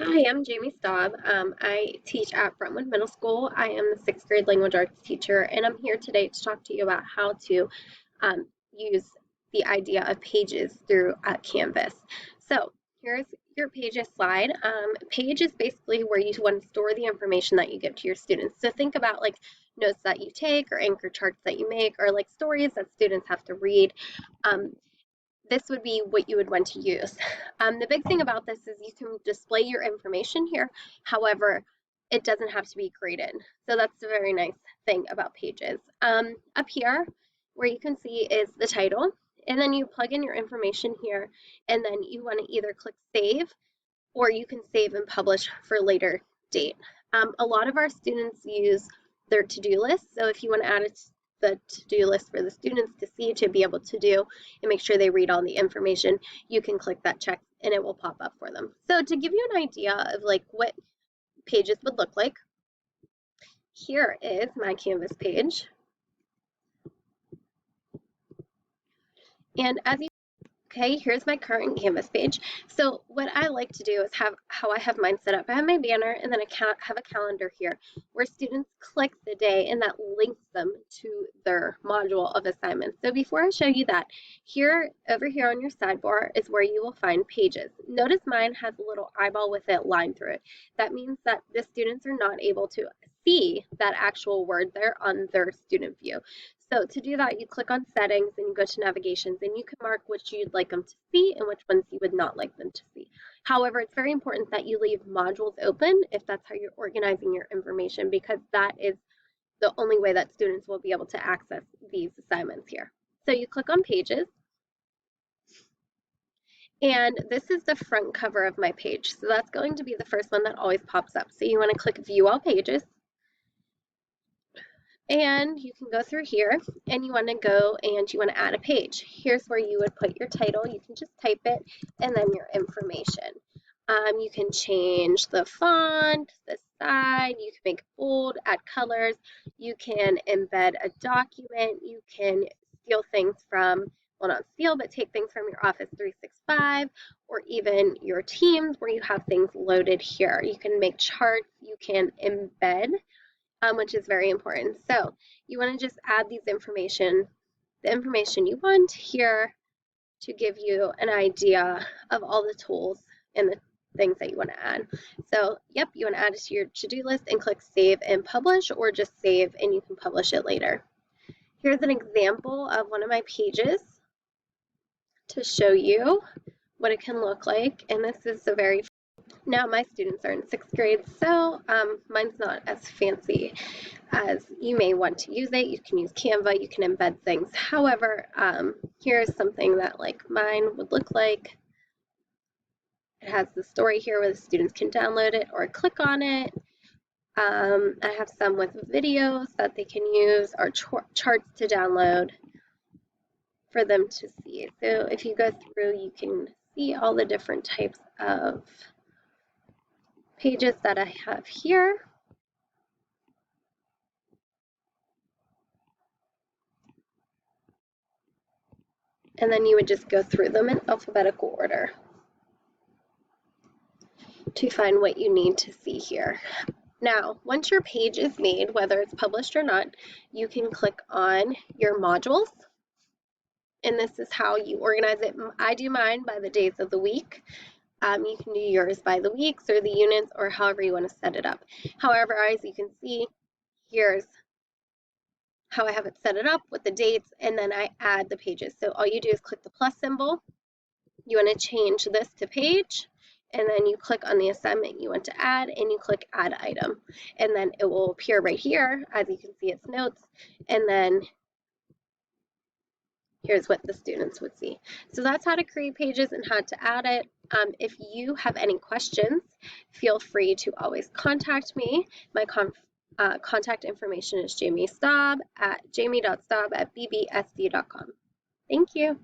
Hi, I'm Jamie Staub. I teach at Brentwood Middle School. I am the sixth grade language arts teacher, and I'm here today to talk to you about how to use the idea of pages through Canvas. So here's your pages slide. Page is basically where you want to store the information that you give to your students. So think about like notes that you take or anchor charts that you make or like stories that students have to read. This would be what you would want to use. The big thing about this is you can display your information here. However, it doesn't have to be graded. So that's a very nice thing about pages. Up here, where you can see is the title, and then you plug in your information here, and then you want to either click save, or you can save and publish for later date. A lot of our students use their to-do list, so if you want to add it to the to-do list for the students to see, to be able to do and make sure they read all the information, you can click that check and it will pop up for them. So to give you an idea of like what pages would look like, here is my Canvas page. And as you Okay, here's my current Canvas page. So what I like to do is have how I have mine set up. I have my banner and then I have a calendar here where students click the day and that links them to their module of assignments. So before I show you that, over here on your sidebar is where you will find pages. Notice mine has a little eyeball with it lined through it. That means that the students are not able to see that actual word there on their student view. So to do that, you click on settings and you go to navigations and you can mark which you'd like them to see and which ones you would not like them to see. However, it's very important that you leave modules open if that's how you're organizing your information, because that is the only way that students will be able to access these assignments here. So you click on pages, and this is the front cover of my page. So that's going to be the first one that always pops up. So you want to click view all pages. And you can go through here and you want to go and you want to add a page. Here's where you would put your title. You can just type it and then your information. You can change the font, the size, you can make it bold, add colors, you can embed a document, you can steal things from, well, not steal, but take things from your Office 365 or even your Teams where you have things loaded here. You can make charts, you can embed, which is very important. So you want to just add the information you want here to give you an idea of all the tools and the things that you want to add. So, yep, you want to add it to your to-do list and click save and publish, or just save and you can publish it later. Here's an example of one of my pages to show you what it can look like. And this is the very Now my students are in sixth grade, so mine's not as fancy as you may want to use it. You can use Canva, you can embed things. However, here's something that like mine would look like. It has the story here where the students can download it or click on it. I have some with videos that they can use or charts to download for them to see. So if you go through, you can see all the different types of pages that I have here. And then you would just go through them in alphabetical order to find what you need to see here. Now, once your page is made, whether it's published or not, you can click on your modules. And this is how you organize it. I do mine by the days of the week. You can do yours by the weeks or the units or however you want to set it up. However, as you can see, here's how I have it set it up with the dates, and then I add the pages. So all you do is click the plus symbol. You want to change this to page, and then you click on the assignment you want to add, and you click add item. And then it will appear right here, as you can see its notes, and then here's what the students would see. So that's how to create pages and how to add it. If you have any questions, feel free to always contact me. My contact information is jamie.staub@bbsd.com. Thank you.